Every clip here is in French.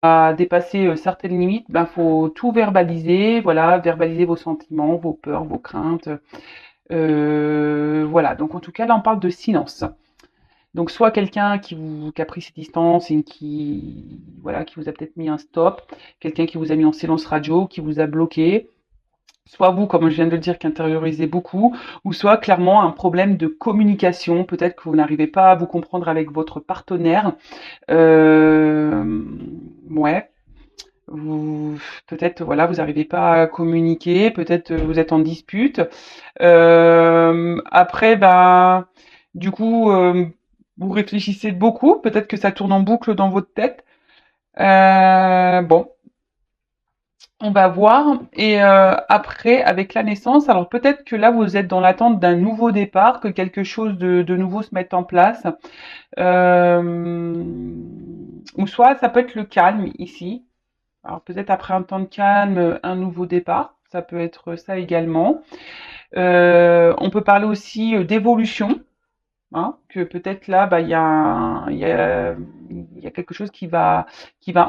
à dépasser certaines limites, ben faut tout verbaliser, voilà, verbaliser vos sentiments, vos peurs, vos craintes. Voilà, donc en tout cas là on parle de silence. Donc soit quelqu'un qui a pris ses distances et qui voilà qui vous a peut-être mis un stop, quelqu'un qui vous a mis en silence radio, qui vous a bloqué, soit vous, comme je viens de le dire, qui intériorisez beaucoup, ou soit clairement un problème de communication, peut-être que vous n'arrivez pas à vous comprendre avec votre partenaire. Euh, ouais, vous peut-être voilà, vous n'arrivez pas à communiquer, peut-être vous êtes en dispute. Après, ben, du coup, vous réfléchissez beaucoup, peut-être que ça tourne en boucle dans votre tête. Bon, on va voir. Et après, avec la naissance, alors peut-être que là, vous êtes dans l'attente d'un nouveau départ, que quelque chose de nouveau se mette en place. Euh, ou soit ça peut être le calme ici. Alors peut-être après un temps de calme, un nouveau départ. Ça peut être ça également. On peut parler aussi d'évolution, hein, que peut-être là, bah, il y a quelque chose qui va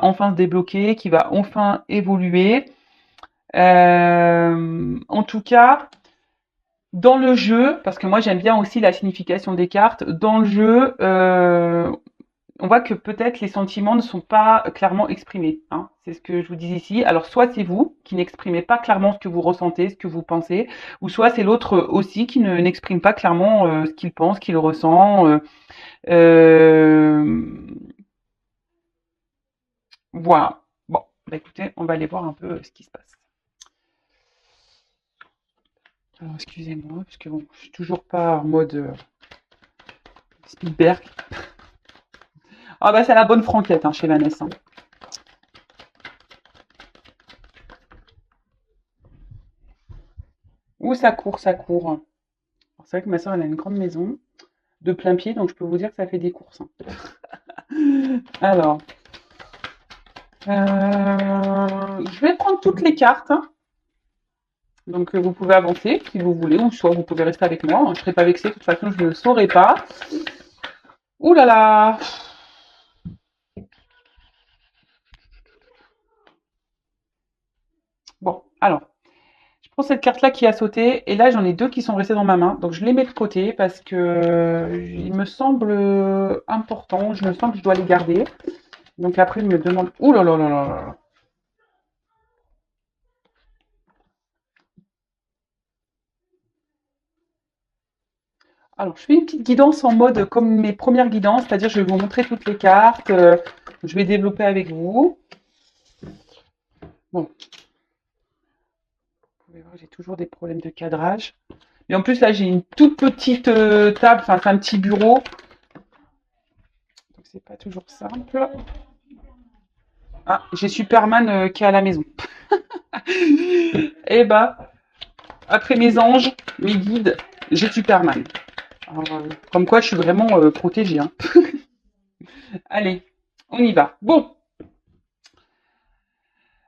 enfin se débloquer, qui va enfin évoluer. En tout cas, dans le jeu, parce que moi j'aime bien aussi la signification des cartes, dans le jeu, on voit que peut-être les sentiments ne sont pas clairement exprimés. Hein. C'est ce que je vous dis ici. Alors soit c'est vous qui n'exprimez pas clairement ce que vous ressentez, ce que vous pensez, ou soit c'est l'autre aussi qui n'exprime pas clairement ce qu'il pense, ce qu'il ressent. Euh, voilà. Bon, bah écoutez, on va aller voir un peu ce qui se passe. Alors excusez-moi, parce que bon, je suis toujours pas en mode Spielberg. Ah bah c'est la bonne franquette hein, chez Vanessa. Ouh, ça court, ça court. Alors, c'est vrai que ma soeur, elle a une grande maison de plein pied, donc je peux vous dire que ça fait des courses. Hein. Alors, je vais prendre toutes les cartes. Hein. Donc, vous pouvez avancer si vous voulez, ou soit vous pouvez rester avec moi. Je ne serai pas vexée, de toute façon, je ne le saurai pas. Ouh là là. Bon, alors, je prends cette carte-là qui a sauté, et là, j'en ai deux qui sont restées dans ma main. Donc, je les mets de côté parce que il me semble important. Je me sens que je dois les garder. Donc, après, je me demande. Ouh là là là là là. Alors, je fais une petite guidance en mode comme mes premières guidances, c'est-à-dire je vais vous montrer toutes les cartes, je vais développer avec vous. Bon, vous pouvez voir, j'ai toujours des problèmes de cadrage. Et en plus, là, j'ai une toute petite table, enfin, c'est un petit bureau, donc c'est pas toujours simple. Ah, j'ai Superman qui est à la maison. Et bah, après mes anges, mes guides, j'ai Superman. Alors, comme quoi, je suis vraiment protégée. Hein. Allez, on y va. Bon,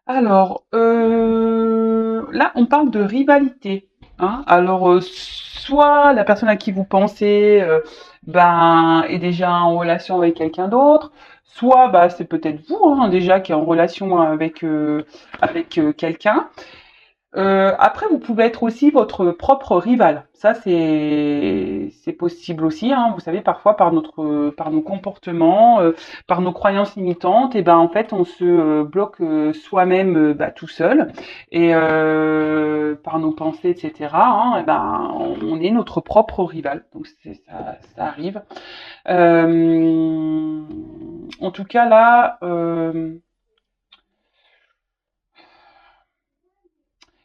alors, là, on parle de rivalité. Hein. Alors, soit la personne à qui vous pensez ben, est déjà en relation avec quelqu'un d'autre, soit bah, c'est peut-être vous hein, déjà qui est en relation avec quelqu'un. Après, vous pouvez être aussi votre propre rival. Ça, c'est possible aussi. Hein. Vous savez, parfois par nos comportements, par nos croyances limitantes, et ben en fait, on se bloque soi-même bah, tout seul, et par nos pensées, etc. Hein, et ben on est notre propre rival. Donc ça arrive. Euh, En tout cas là.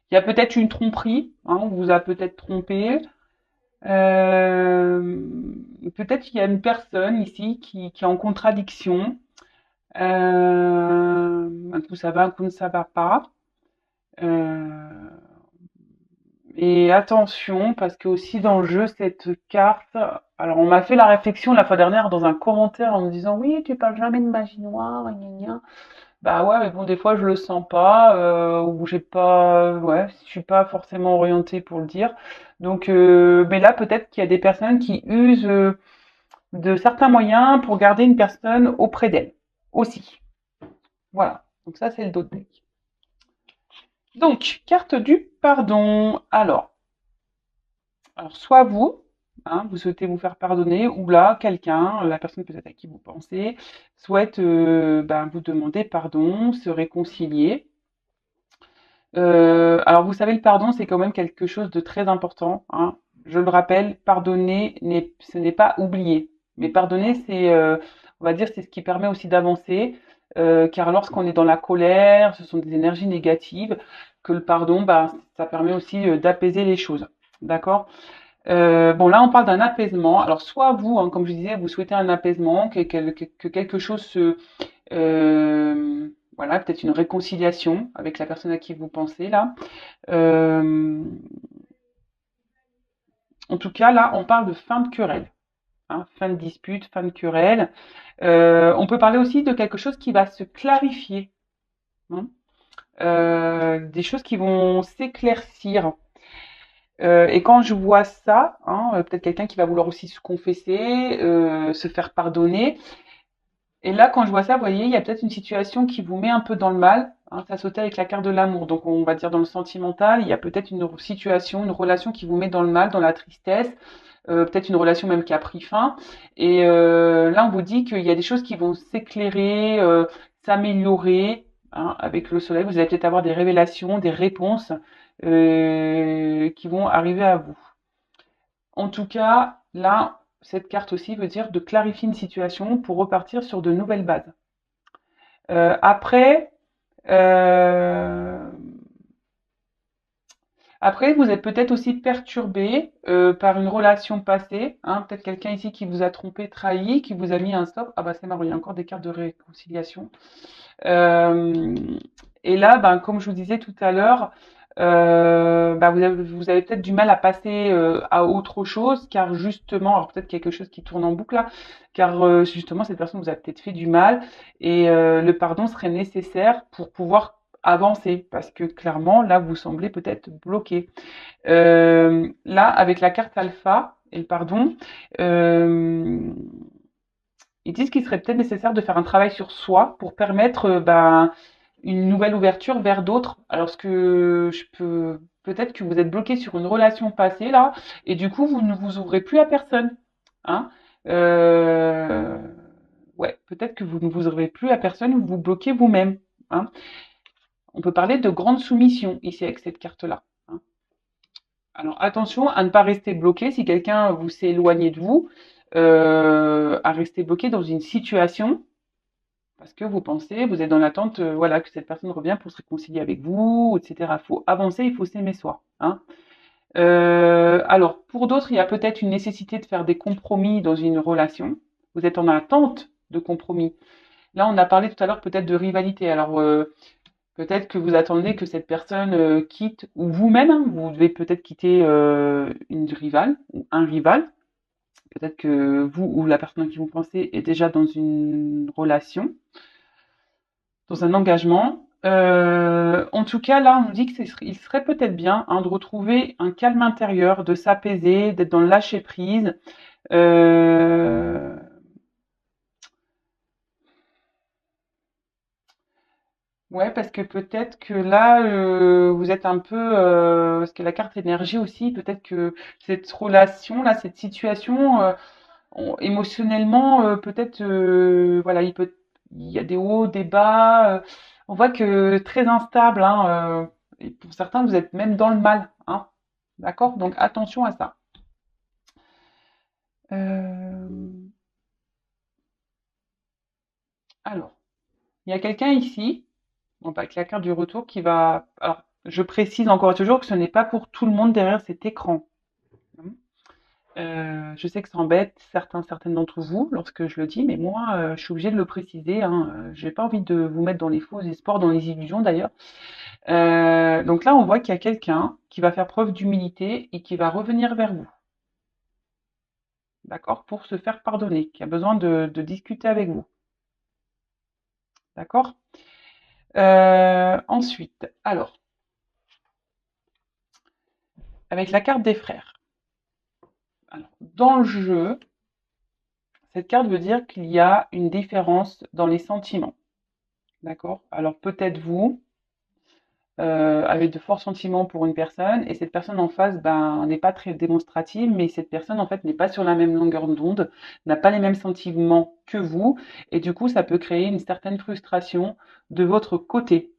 Il y a peut-être une tromperie, hein, on vous a peut-être trompé. Euh, Peut-être qu'il y a une personne ici qui est en contradiction. Un coup ça va, un coup ne ça va pas. Euh, et attention, parce que aussi dans le jeu, cette carte. Alors, on m'a fait la réflexion la fois dernière dans un commentaire en me disant oui, tu parles jamais de magie noire, gna gna. Bah ouais, mais bon, des fois je le sens pas, ou j'ai pas, ouais, je suis pas forcément orientée pour le dire. Donc, mais là peut-être qu'il y a des personnes qui usent de certains moyens pour garder une personne auprès d'elle aussi. Voilà, donc ça c'est le dos de deck. Donc, carte du pardon. Alors soit vous, hein, vous souhaitez vous faire pardonner, ou là, quelqu'un, la personne peut-être à qui vous pensez, souhaite ben, vous demander pardon, se réconcilier. Alors vous savez, le pardon, c'est quand même quelque chose de très important, hein. Je le rappelle, pardonner, ce n'est pas oublier. Mais pardonner, on va dire, c'est ce qui permet aussi d'avancer, car lorsqu'on est dans la colère, ce sont des énergies négatives, que le pardon, bah, ça permet aussi d'apaiser les choses. D'accord? Bon, là, on parle d'un apaisement. Alors, soit vous, hein, comme je disais, vous souhaitez un apaisement, que quelque chose voilà, peut-être une réconciliation avec la personne à qui vous pensez là. Euh, En tout cas, là, on parle de fin de querelle, hein, fin de dispute, fin de querelle. On peut parler aussi de quelque chose qui va se clarifier, hein, des choses qui vont s'éclaircir. Et quand je vois ça, hein, peut-être quelqu'un qui va vouloir aussi se confesser, se faire pardonner. Et là, quand je vois ça, vous voyez, il y a peut-être une situation qui vous met un peu dans le mal, hein, ça sautait avec la carte de l'amour. Donc, on va dire dans le sentimental, il y a peut-être une situation, une relation qui vous met dans le mal, dans la tristesse, peut-être une relation même qui a pris fin. Et là, on vous dit qu'il y a des choses qui vont s'éclairer, s'améliorer, hein, avec le soleil. Vous allez peut-être avoir des révélations, des réponses qui vont arriver à vous. En tout cas, là, cette carte aussi veut dire de clarifier une situation pour repartir sur de nouvelles bases. Après, euh, après, vous êtes peut-être aussi perturbé par une relation passée, hein, peut-être quelqu'un ici qui vous a trompé, trahi, qui vous a mis un stop. Ah bah c'est marrant, il y a encore des cartes de réconciliation. Euh, et là, ben, comme je vous disais tout à l'heure, ben, vous avez peut-être du mal à passer à autre chose, car justement, alors peut-être quelque chose qui tourne en boucle là, car justement cette personne vous a peut-être fait du mal, et le pardon serait nécessaire pour pouvoir avancer, parce que clairement, là, vous semblez peut-être bloqué. Là, avec la carte alpha et le pardon, euh, ils disent qu'il serait peut-être nécessaire de faire un travail sur soi pour permettre ben, une nouvelle ouverture vers d'autres. Alors, ce que je peux, peut-être que vous êtes bloqué sur une relation passée là, et du coup, vous ne vous ouvrez plus à personne. Hein. Euh, ouais, peut-être que vous ne vous ouvrez plus à personne ou vous bloquez vous-même. Hein. On peut parler de grande soumission ici avec cette carte-là. Hein. Alors attention à ne pas rester bloqué si quelqu'un vous s'est éloigné de vous, à rester bloqué dans une situation parce que vous pensez, vous êtes dans l'attente, voilà, que cette personne revienne pour se réconcilier avec vous, etc. Il faut avancer, il faut s'aimer soi. Hein. Alors pour d'autres, il y a peut-être une nécessité de faire des compromis dans une relation. Vous êtes en attente de compromis. Là, on a parlé tout à l'heure peut-être de rivalité. Alors peut-être que vous attendez que cette personne quitte, ou vous-même, hein, vous devez peut-être quitter une rivale ou un rival. Peut-être que vous ou la personne à qui vous pensez est déjà dans une relation, dans un engagement. En tout cas, là, on nous dit qu'il serait peut-être bien hein, de retrouver un calme intérieur, de s'apaiser, d'être dans le lâcher prise. Euh, Ouais, parce que peut-être que là, vous êtes un peu, parce que la carte énergie aussi, peut-être que cette relation-là, cette situation, émotionnellement, peut-être, voilà, il y a des hauts, des bas. On voit que très instable, hein, et pour certains, vous êtes même dans le mal, hein. D'accord? Donc attention à ça. Euh, alors, il y a quelqu'un ici, bon, bah, avec la carte du retour, qui va. Alors, je précise encore et toujours que ce n'est pas pour tout le monde derrière cet écran. Hein. Je sais que ça embête certaines d'entre vous lorsque je le dis, mais moi, je suis obligée de le préciser. Hein, j'ai pas envie de vous mettre dans les faux espoirs, dans les illusions d'ailleurs. Donc là, on voit qu'il y a quelqu'un qui va faire preuve d'humilité et qui va revenir vers vous, d'accord, pour se faire pardonner, qui a besoin de discuter avec vous, d'accord. Ensuite, alors, avec la carte des frères. Alors, dans le jeu, cette carte veut dire qu'il y a une différence dans les sentiments. d'accord? Alors peut-être vous, avez de forts sentiments pour une personne et cette personne en face, ben, n'est pas très démonstrative, mais cette personne, en fait, n'est pas sur la même longueur d'onde, n'a pas les mêmes sentiments que vous et du coup, ça peut créer une certaine frustration de votre côté.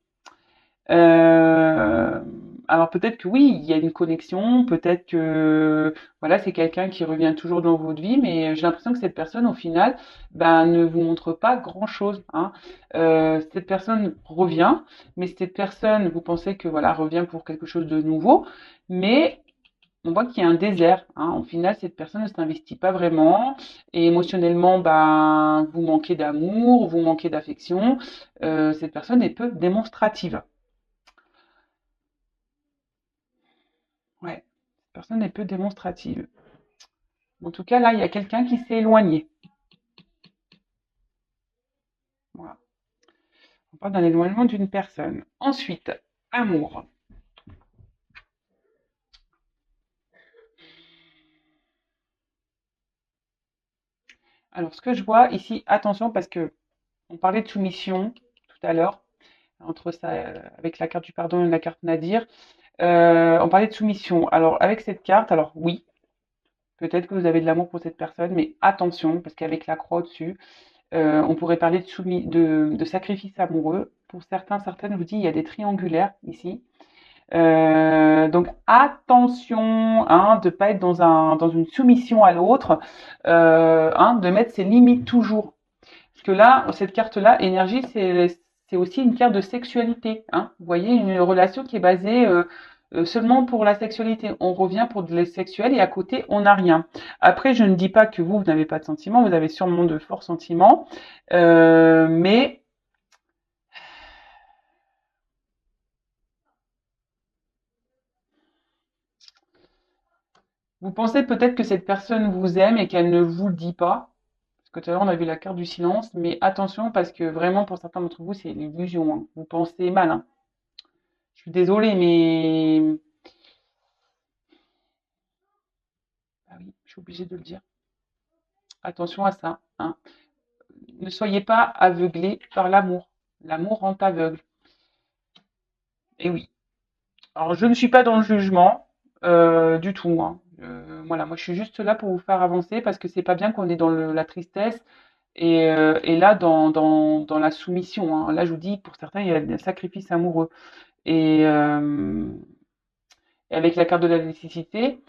Heu, alors peut-être que oui, il y a une connexion, peut-être que, voilà, c'est quelqu'un qui revient toujours dans votre vie, mais j'ai l'impression que cette personne, au final, ben, ne vous montre pas grand-chose, hein. Cette personne revient, mais cette personne, vous pensez que, voilà, revient pour quelque chose de nouveau, mais on voit qu'il y a un désert, hein. Au final, cette personne ne s'investit pas vraiment et émotionnellement, ben, vous manquez d'amour, vous manquez d'affection. Cette personne est peu démonstrative. Ouais, cette personne est peu démonstrative. En tout cas, là, il y a quelqu'un qui s'est éloigné. Voilà. On parle d'un éloignement d'une personne. Ensuite, amour. Alors, ce que je vois ici, attention, parce que on parlait de soumission tout à l'heure, entre ça, avec la carte du pardon et la carte Nadir. On parlait de soumission. Alors, avec cette carte, alors oui, peut-être que vous avez de l'amour pour cette personne, mais attention, parce qu'avec la croix au-dessus, on pourrait parler de sacrifice amoureux. Pour certains, certaines, je vous dis, il y a des triangulaires ici. Donc attention, hein, de pas être dans une soumission à l'autre, hein, de mettre ses limites toujours. Parce que là, cette carte-là, énergie, c'est aussi une carte de sexualité. Hein. Vous voyez, une relation qui est basée seulement pour la sexualité. On revient pour de la sexuelle et à côté, on n'a rien. Après, je ne dis pas que vous n'avez pas de sentiments, vous avez sûrement de forts sentiments, mais vous pensez peut-être que cette personne vous aime et qu'elle ne vous le dit pas. Parce que tout à l'heure, on a vu la carte du silence, mais attention parce que vraiment, pour certains d'entre vous, c'est l'illusion. Hein. Vous pensez mal. Hein. Je suis désolée, mais ah oui, je suis obligée de le dire. Attention à ça. Hein. Ne soyez pas aveuglés par l'amour. L'amour rend aveugle. Et oui. Alors, je ne suis pas dans le jugement du tout. Hein. Voilà, moi, je suis juste là pour vous faire avancer parce que c'est pas bien qu'on est dans la tristesse et là, dans la soumission. Hein. Là, je vous dis, pour certains, il y a des sacrifices amoureux. Et, et avec la carte de la nécessité,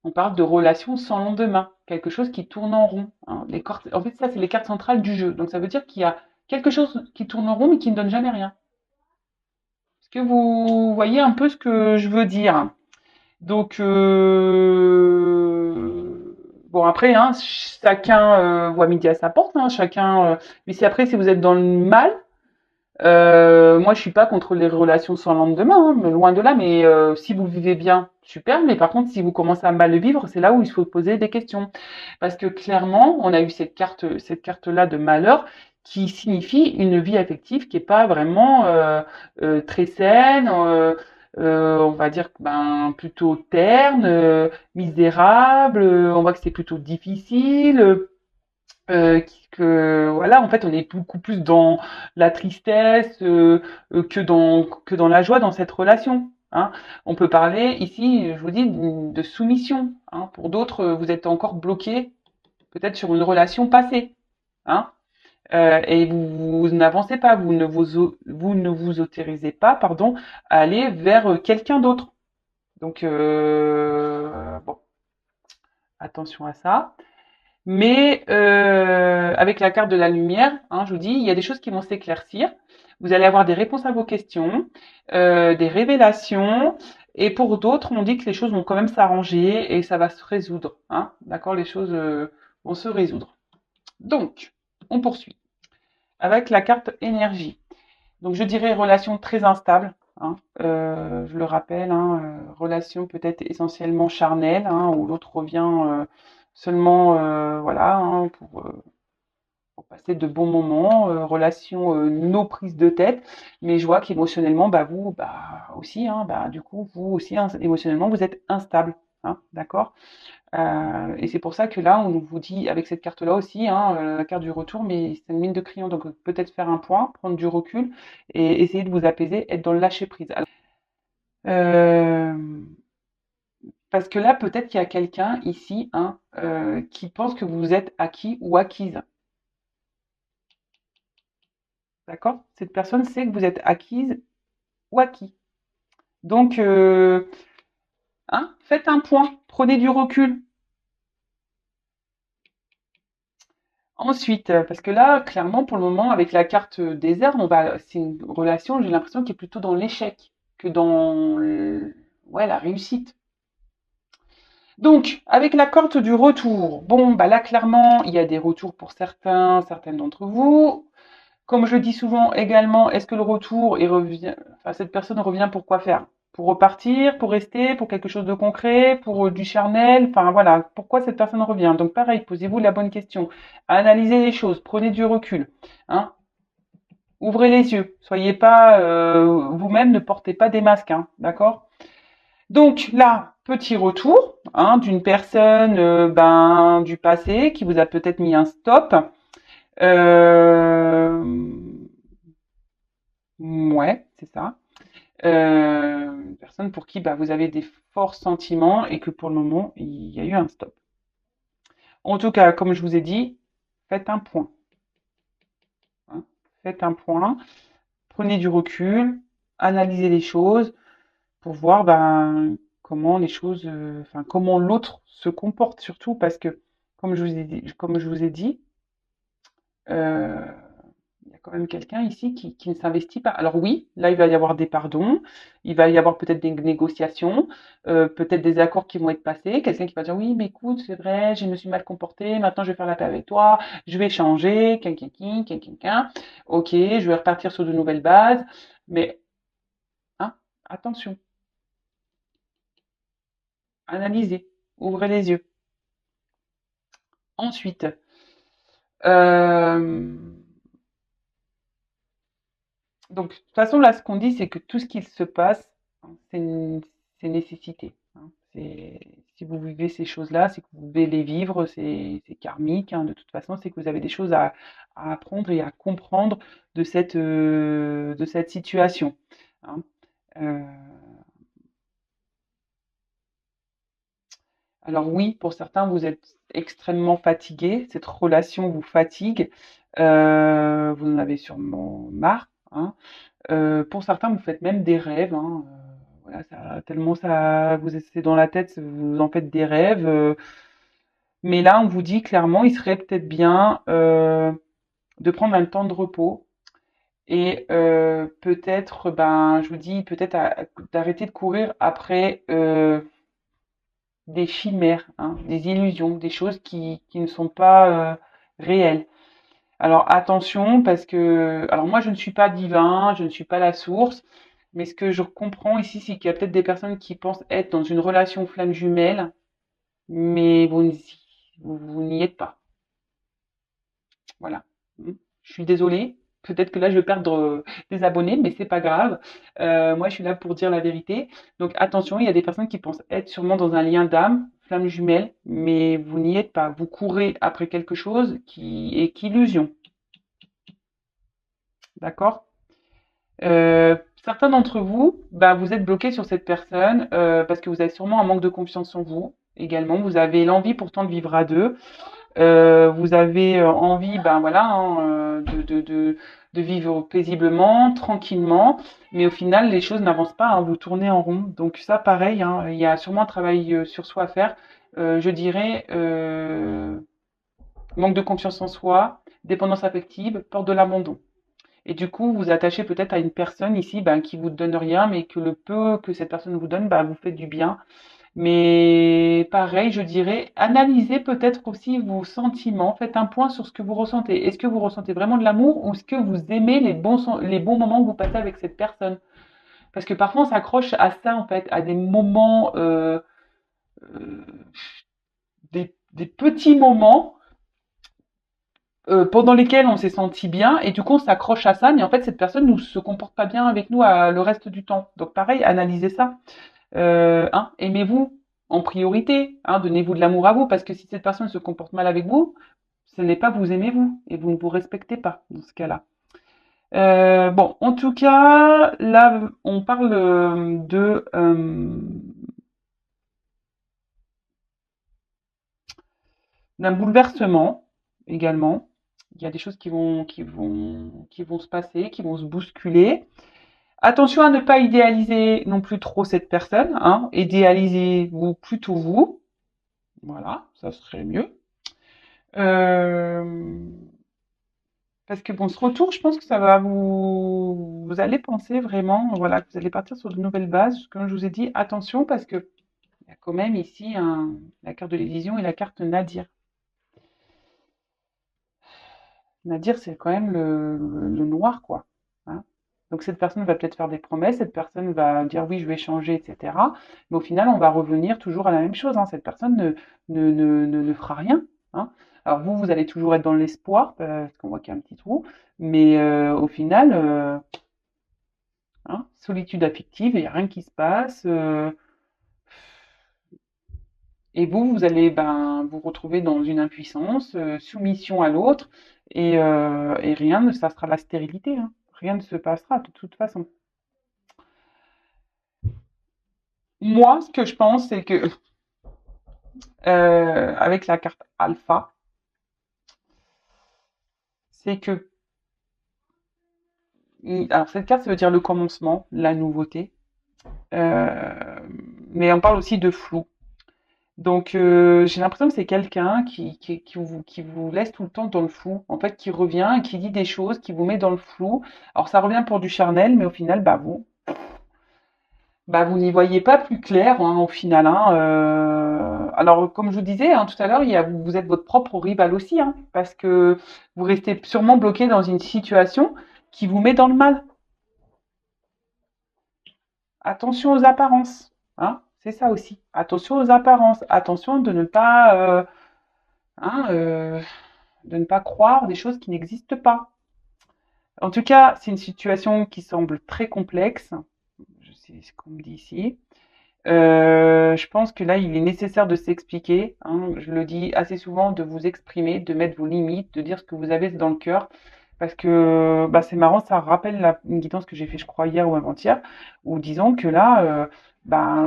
on parle de relations sans lendemain, quelque chose qui tourne en rond. Hein. En fait, ça, c'est les cartes centrales du jeu. Donc, ça veut dire qu'il y a quelque chose qui tourne en rond, mais qui ne donne jamais rien. Est-ce que vous voyez un peu ce que je veux dire? Donc, bon, après, hein, chacun voit midi à sa porte. Hein, chacun. Mais si après, si vous êtes dans le mal, moi, je suis pas contre les relations sans lendemain, hein, mais loin de là. Mais si vous vivez bien, super. Mais par contre, si vous commencez à mal le vivre, c'est là où il faut poser des questions. Parce que clairement, on a eu cette carte-là de malheur qui signifie une vie affective qui est pas vraiment très saine. On va dire ben plutôt terne, misérable. On voit que c'est plutôt difficile. Que voilà, en fait, on est beaucoup plus dans la tristesse que dans la joie dans cette relation. Hein. On peut parler ici, je vous dis, de soumission. Hein. Pour d'autres, vous êtes encore bloqué peut-être sur une relation passée. Hein. Et vous n'avancez pas, vous ne vous autorisez pas, pardon, à aller vers quelqu'un d'autre. Donc, bon, attention à ça. Mais avec la carte de la lumière, hein, je vous dis, il y a des choses qui vont s'éclaircir. Vous allez avoir des réponses à vos questions, des révélations. Et pour d'autres, on dit que les choses vont quand même s'arranger et ça va se résoudre. Hein, d'accord, les choses vont se résoudre. Donc, on poursuit avec la carte énergie. Donc, je dirais relation très instable. Hein, je le rappelle, hein, relation peut-être essentiellement charnelle, hein, où l'autre revient seulement, voilà, hein, pour passer de bons moments, relation no prise de tête. Mais je vois qu'émotionnellement, bah vous, bah aussi, hein, bah du coup, vous aussi, hein, émotionnellement, vous êtes instable, hein, d'accord. Et c'est pour ça que là, on vous dit, avec cette carte-là aussi, hein, la carte du retour, mais c'est une mine de crayon, donc peut-être faire un point, prendre du recul et essayer de vous apaiser, être dans le lâcher prise. Euh, Parce que là, peut-être qu'il y a quelqu'un ici, hein, qui pense que vous êtes acquis ou acquise. D'accord? Cette personne sait que vous êtes acquise ou acquis. Donc, hein, faites un point, prenez du recul. Ensuite, parce que là, clairement, pour le moment, avec la carte désert, c'est une relation, j'ai l'impression, qui est plutôt dans l'échec que dans ouais, la réussite. Donc, avec la carte du retour, bon, bah là, clairement, il y a des retours pour certaines d'entre vous. Comme je dis souvent également, est-ce que le retour, enfin, cette personne revient pour quoi faire? Pour repartir, pour rester, pour quelque chose de concret, pour du charnel, enfin voilà, pourquoi cette personne revient? Donc pareil, posez-vous la bonne question. Analysez les choses, prenez du recul, hein. Ouvrez les yeux, soyez pas vous-même, ne portez pas des masques, hein, d'accord? Donc là, petit retour, hein, d'une personne ben du passé qui vous a peut-être mis un stop. Euh, Ouais, c'est ça. Une personne pour qui bah, vous avez des forts sentiments et que pour le moment, il y a eu un stop. En tout cas, comme je vous ai dit, faites un point, hein. Faites un point, prenez du recul, analysez les choses pour voir ben, comment les choses, enfin comment l'autre se comporte surtout parce que, comme je vous ai dit, euh, il y a quand même quelqu'un ici qui ne s'investit pas. Alors oui, là, il va y avoir des pardons, il va y avoir peut-être des négociations, peut-être des accords qui vont être passés, quelqu'un qui va dire oui, mais écoute, c'est vrai, je me suis mal comporté, maintenant je vais faire la paix avec toi, je vais changer, ok, je vais repartir sur de nouvelles bases, mais hein, attention, analysez, ouvrez les yeux. Ensuite, euh, donc, de toute façon, là, ce qu'on dit, c'est que tout ce qui se passe, hein, c'est nécessité, hein. Si vous vivez ces choses-là, c'est que vous devez les vivre, c'est karmique, hein, de toute façon, c'est que vous avez des choses à apprendre et à comprendre de cette situation, hein. Euh, alors oui, pour certains, vous êtes extrêmement fatigué, cette relation vous fatigue, vous en avez sûrement marre, hein. Pour certains, vous faites même des rêves, hein, voilà, ça tellement ça vous c'est dans la tête, vous en faites des rêves, mais là, on vous dit clairement, il serait peut-être bien, de prendre un temps de repos et peut-être, ben, je vous dis peut-être d'arrêter de courir après, des chimères, hein, des illusions, des choses qui ne sont pas, réelles. Alors attention parce que alors moi je ne suis pas divin, je ne suis pas la source, mais ce que je comprends ici, c'est qu'il y a peut-être des personnes qui pensent être dans une relation flamme jumelle, mais vous n'y êtes pas. Voilà. Mm. Je suis désolée. Peut-être que là, je vais perdre des abonnés, mais c'est pas grave. Moi, je suis là pour dire la vérité. Donc, attention, il y a des personnes qui pensent être sûrement dans un lien d'âme, flamme jumelle, mais vous n'y êtes pas. Vous courez après quelque chose qui est qu'illusion. D'accord? Certains d'entre vous, bah, vous êtes bloqués sur cette personne parce que vous avez sûrement un manque de confiance en vous également. Vous avez l'envie pourtant de vivre à deux. Vous avez envie, ben voilà, hein, de vivre paisiblement, tranquillement, mais au final, les choses n'avancent pas, hein, vous tournez en rond. Donc ça, pareil, hein, il y a sûrement un travail sur soi à faire. Je dirais manque de confiance en soi, dépendance affective, peur de l'abandon. Et du coup, vous attachez peut-être à une personne ici ben, qui vous donne rien, mais que le peu que cette personne vous donne, ben, vous fait du bien. Mais pareil, je dirais, analysez peut-être aussi vos sentiments, faites un point sur ce que vous ressentez. Est-ce que vous ressentez vraiment de l'amour ou est-ce que vous aimez les bons moments que vous passez avec cette personne? Parce que parfois on s'accroche à ça en fait, à des moments, euh, des petits moments pendant lesquels on s'est senti bien et du coup on s'accroche à ça, mais en fait cette personne ne se comporte pas bien avec nous le reste du temps. Donc pareil, analysez ça. Hein, aimez-vous, en priorité. Hein, donnez-vous de l'amour à vous, parce que si cette personne se comporte mal avec vous, ce n'est pas vous aimez vous, et vous ne vous respectez pas dans ce cas-là. Bon, en tout cas, là, on parle d'un bouleversement également. Il y a des choses qui vont se passer, qui vont se bousculer. Attention à ne pas idéaliser non plus trop cette personne. Hein. Idéalisez-vous plutôt vous. Voilà, ça serait mieux. Euh, Parce que bon, ce retour, je pense que ça va vous allez penser vraiment, voilà, que vous allez partir sur de nouvelles bases. Comme je vous ai dit, attention parce que il y a quand même ici la carte de l'Élysion et la carte Nadir. Nadir, c'est quand même le noir, quoi. Hein. Donc cette personne va peut-être faire des promesses, cette personne va dire oui, je vais changer, etc. Mais au final, on va revenir toujours à la même chose. Hein. Cette personne ne fera rien. Hein. Alors vous, vous allez toujours être dans l'espoir, parce qu'on voit qu'il y a un petit trou. Mais au final, hein, solitude affective, il n'y a rien qui se passe. Et vous, vous allez vous retrouver dans une impuissance, soumission à l'autre, et rien ne, ça sera la stérilité. Hein. Rien ne se passera de toute façon. Moi, ce que je pense, c'est que avec la carte alpha, c'est que alors cette carte, ça veut dire le commencement, la nouveauté, euh, mais on parle aussi de flou. Donc j'ai l'impression que c'est quelqu'un qui vous laisse tout le temps dans le flou, en fait, qui revient, qui dit des choses, qui vous met dans le flou. Alors ça revient pour du charnel, mais au final, vous n'y voyez pas plus clair hein, au final. Hein, alors, comme je vous disais hein, tout à l'heure, vous êtes votre propre rival aussi, hein, parce que vous restez sûrement bloqué dans une situation qui vous met dans le mal. Attention aux apparences, hein, c'est ça aussi. Attention aux apparences. Attention hein, de ne pas croire des choses qui n'existent pas. En tout cas, c'est une situation qui semble très complexe. Je sais ce qu'on me dit ici. Je pense que là, il est nécessaire de s'expliquer. Hein, je le dis assez souvent, de vous exprimer, de mettre vos limites, de dire ce que vous avez dans le cœur. Parce que c'est marrant, ça rappelle une guidance que j'ai fait, je crois, hier ou avant-hier, où disons que là,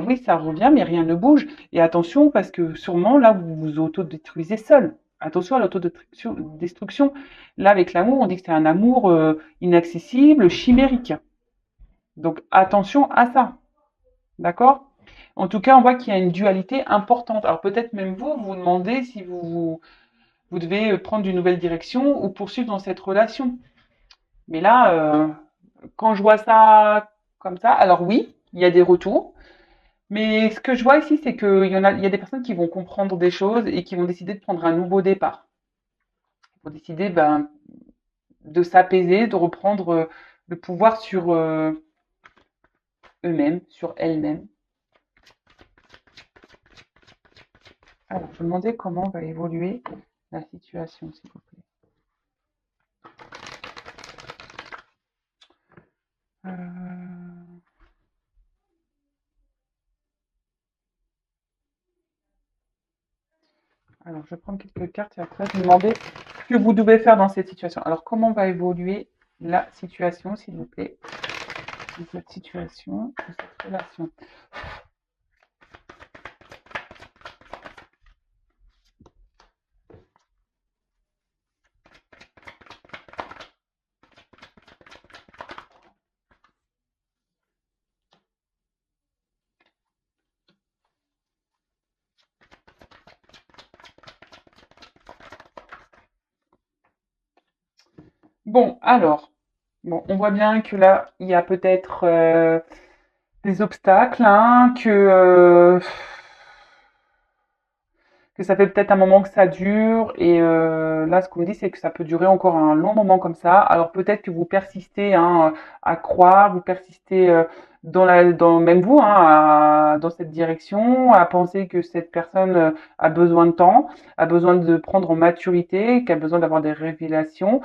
oui, ça revient, mais rien ne bouge. Et attention, parce que sûrement, là, vous vous autodétruisez seul. Attention à l'autodestruction. Là, avec l'amour, on dit que c'est un amour inaccessible, chimérique. Donc, attention à ça. D'accord? En tout cas, on voit qu'il y a une dualité importante. Alors peut-être même vous, vous demandez si vous devez prendre une nouvelle direction ou poursuivre dans cette relation. Mais là, quand je vois ça comme ça, alors oui, il y a des retours. Mais ce que je vois ici, c'est qu'il y a des personnes qui vont comprendre des choses et qui vont décider de prendre un nouveau départ. Ils vont décider de s'apaiser, de reprendre le pouvoir sur eux-mêmes, sur elles-mêmes. Alors, je me demandais comment va évoluer la situation, s'il vous plaît. Alors, je vais prendre quelques cartes et après, je vais vous demander ce que vous devez faire dans cette situation. Alors, comment va évoluer la situation, s'il vous plaît, de cette situation, de cette relation. Bon, alors, on voit bien que là, il y a peut-être des obstacles, hein, que ça fait peut-être un moment que ça dure, et là, ce qu'on me dit, c'est que ça peut durer encore un long moment comme ça. Alors peut-être que vous persistez hein, à croire, vous persistez même vous, hein, dans cette direction, à penser que cette personne a besoin de temps, a besoin de prendre en maturité, qu'elle a besoin d'avoir des révélations.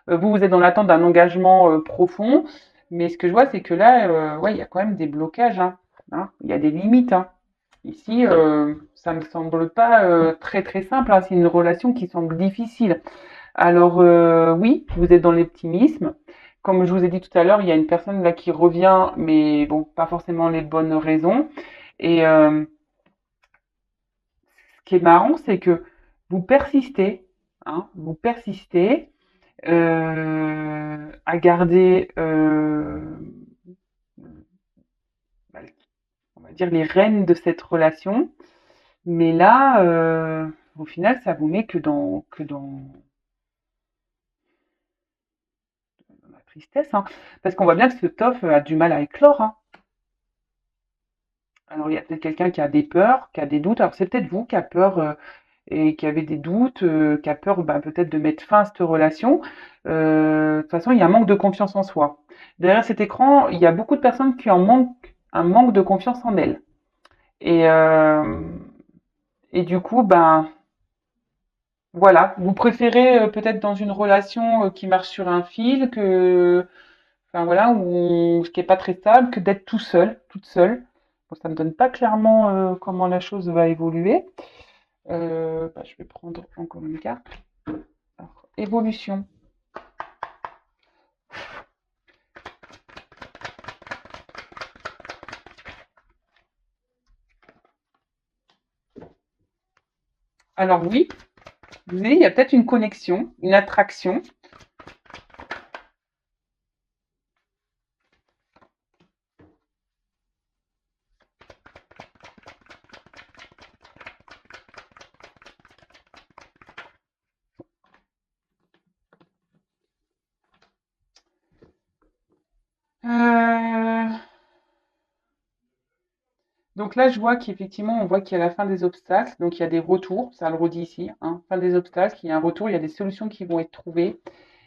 Vous, vous êtes dans l'attente d'un engagement profond, mais ce que je vois, c'est que là, ouais, il y a quand même des blocages, hein, hein, il y a des limites, hein. Ici, ça me semble pas très très simple, hein. C'est une relation qui semble difficile. Alors oui, vous êtes dans l'optimisme. Comme je vous ai dit tout à l'heure, il y a une personne là qui revient, mais bon, pas forcément les bonnes raisons. Et ce qui est marrant, c'est que vous persistez, hein, vous persistez à garder, bah, on va dire, les rênes de cette relation. Mais là, au final, ça vous met que dans la tristesse, hein. Parce qu'on voit bien que ce TOF a du mal à éclore, hein. Alors, il y a peut-être quelqu'un qui a des peurs, qui a des doutes. Alors, c'est peut-être vous qui a peur et qui avez des doutes, qui a peur bah, peut-être de mettre fin à cette relation. De toute façon, il y a un manque de confiance en soi. Derrière cet écran, il y a beaucoup de personnes qui en manquent un manque de confiance en elles. Et, euh, et du coup, ben voilà, vous préférez peut-être dans une relation qui marche sur un fil que, enfin voilà, ou ce qui est pas très stable, que d'être tout seul, toute seule. Bon, ça me donne pas clairement comment la chose va évoluer. Bah, je vais prendre encore une carte. Alors, évolution. Alors oui, vous voyez, il y a peut-être une connexion, une attraction. Euh, Donc là, je vois qu'effectivement, on voit qu'il y a la fin des obstacles, donc il y a des retours, ça le redit ici, hein, fin des obstacles, il y a un retour, il y a des solutions qui vont être trouvées,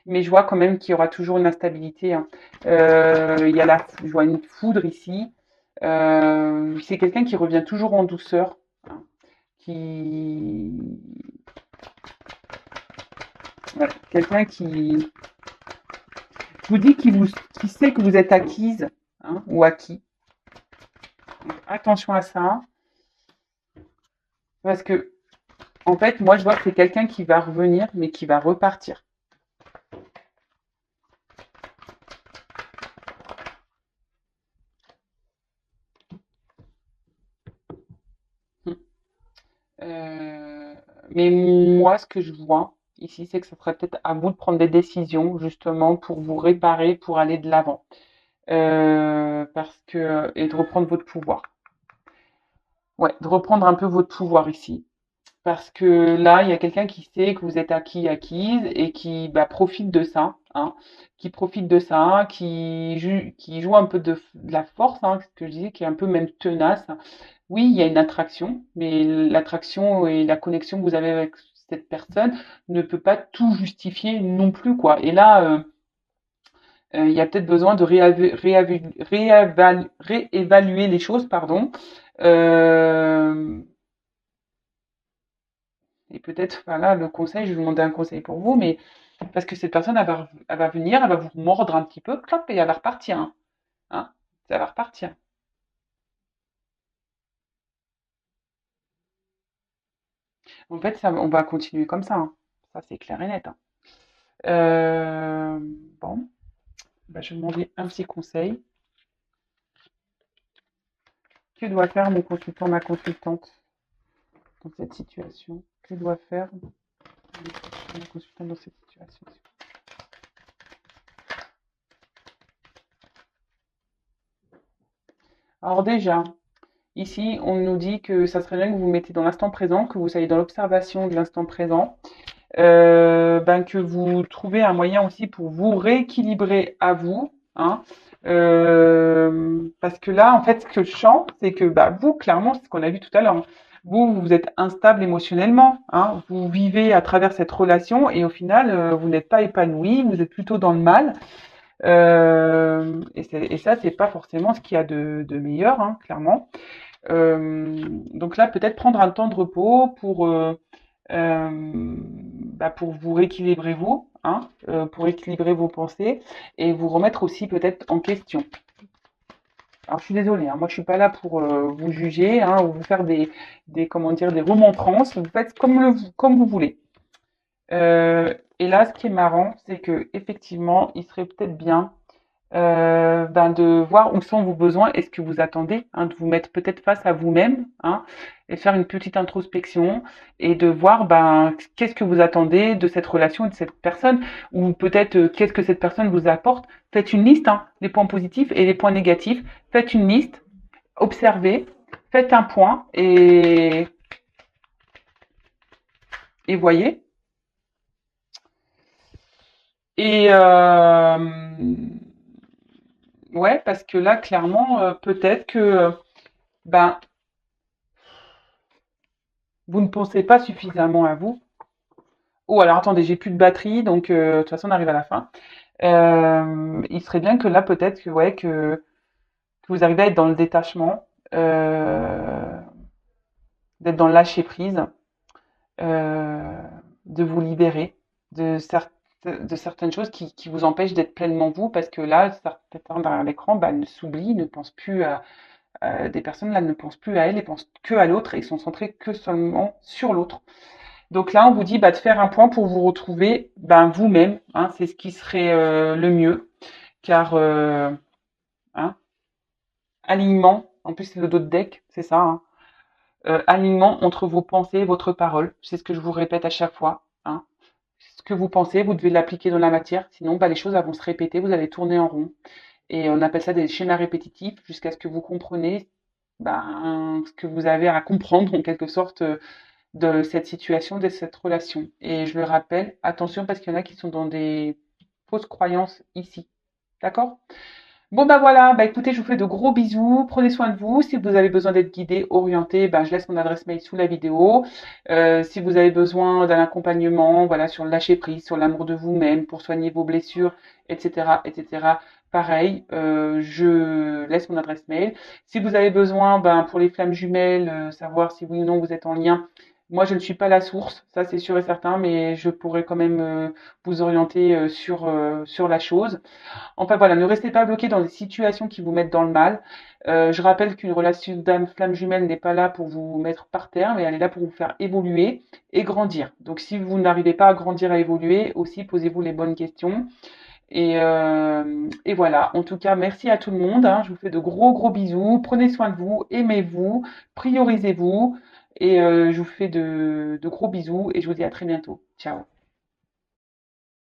mais je vois quand même qu'il y aura toujours une instabilité, hein. Je vois une foudre ici, c'est quelqu'un qui revient toujours en douceur, hein, qui, ouais, quelqu'un qui vous dit qui sait que vous êtes acquise, hein, ou acquis. Donc, attention à ça, parce que en fait, moi, je vois que c'est quelqu'un qui va revenir, mais qui va repartir. Euh, mais moi, ce que je vois ici, c'est que ça serait peut-être à vous de prendre des décisions, justement, pour vous réparer, pour aller de l'avant. Et de reprendre votre pouvoir. Ouais, de reprendre un peu votre pouvoir ici. Parce que là, il y a quelqu'un qui sait que vous êtes acquis, acquise et qui bah, profite de ça, hein, qui profite de ça, qui joue un peu de la force, hein, ce que je disais, qui est un peu même tenace. Oui, il y a une attraction, mais l'attraction et la connexion que vous avez avec cette personne ne peut pas tout justifier non plus, quoi. Et là, il y a peut-être besoin de réévaluer les choses, pardon. Euh, et peut-être, voilà, le conseil, je vais vous demander un conseil pour vous, mais parce que cette personne, elle va venir, elle va vous mordre un petit peu, clap, et elle va repartir, hein, hein. Ça va repartir. En fait, ça, on va continuer comme ça, hein. Ça, c'est clair et net, hein. Euh, bon, bah, je vais demander un petit conseil. Que doit faire mon consultant, ma consultante dans cette situation? Que doit faire mon consultant dans cette situation? Alors déjà, ici, on nous dit que ça serait bien que vous vous mettez dans l'instant présent, que vous soyez dans l'observation de l'instant présent, ben, que vous trouvez un moyen aussi pour vous rééquilibrer à vous, hein. Parce que là, en fait, ce que je sens, c'est que bah, vous, clairement, c'est ce qu'on a vu tout à l'heure, hein, vous êtes instable émotionnellement, hein, vous vivez à travers cette relation et au final, vous n'êtes pas épanoui, vous êtes plutôt dans le mal. Et ça, c'est pas forcément ce qu'il y a de meilleur, hein, clairement. Donc là, peut-être prendre un temps de repos bah, pour vous rééquilibrer vous, hein, pour équilibrer vos pensées et vous remettre aussi peut-être en question. Alors, je suis désolée, hein, moi, je suis pas là pour vous juger, hein, ou vous faire comment dire, des remontrances. Vous faites comme vous voulez. Et là, ce qui est marrant, c'est que effectivement, il serait peut-être bien ben, de voir où sont vos besoins et ce que vous attendez, hein, de vous mettre peut-être face à vous-même, hein, et faire une petite introspection et de voir ben, qu'est-ce que vous attendez de cette relation et de cette personne, ou peut-être qu'est-ce que cette personne vous apporte. Faites une liste, hein, les points positifs et les points négatifs. Faites une liste, observez, faites un point et voyez. Et ouais, parce que là, clairement, peut-être que ben, vous ne pensez pas suffisamment à vous. Oh, alors attendez, j'ai plus de batterie, donc de toute façon, on arrive à la fin. Il serait bien que là, peut-être que, ouais, que vous arrivez à être dans le détachement, d'être dans le lâcher prise, euh, de vous libérer de certaines choses qui vous empêchent d'être pleinement vous, parce que là, certaines personnes derrière l'écran bah, ne s'oublient, ne pensent plus des personnes là ne pensent plus à elles, elles pensent que à l'autre et sont centrées que seulement sur l'autre. Donc là, on vous dit bah, de faire un point pour vous retrouver ben, vous-même, hein, c'est ce qui serait le mieux, car hein, alignement, en plus c'est le dos de deck, c'est ça, hein, alignement entre vos pensées et votre parole, c'est ce que je vous répète à chaque fois. Hein. Ce que vous pensez, vous devez l'appliquer dans la matière, sinon bah, les choses elles vont se répéter, vous allez tourner en rond. Et on appelle ça des schémas répétitifs jusqu'à ce que vous compreniez ben, ce que vous avez à comprendre en quelque sorte de cette situation, de cette relation. Et je le rappelle, attention parce qu'il y en a qui sont dans des fausses croyances ici. D'accord? Bon bah voilà, bah écoutez, je vous fais de gros bisous, prenez soin de vous. Si vous avez besoin d'être guidé, orienté, bah, je laisse mon adresse mail sous la vidéo. Si vous avez besoin d'un accompagnement, voilà, sur le lâcher prise, sur l'amour de vous-même, pour soigner vos blessures, etc., etc. Pareil, je laisse mon adresse mail. Si vous avez besoin, ben, pour les flammes jumelles, savoir si oui ou non vous êtes en lien, moi je ne suis pas la source, ça c'est sûr et certain, mais je pourrais quand même vous orienter sur la chose. Enfin voilà, ne restez pas bloqué dans des situations qui vous mettent dans le mal. Je rappelle qu'une relation d'âme flamme jumelle n'est pas là pour vous mettre par terre, mais elle est là pour vous faire évoluer et grandir. Donc si vous n'arrivez pas à grandir, à évoluer, aussi posez-vous les bonnes questions. Et voilà, en tout cas, merci à tout le monde. Hein. Je vous fais de gros gros bisous. Prenez soin de vous, aimez-vous, priorisez-vous. Et je vous fais de gros bisous et je vous dis à très bientôt. Ciao.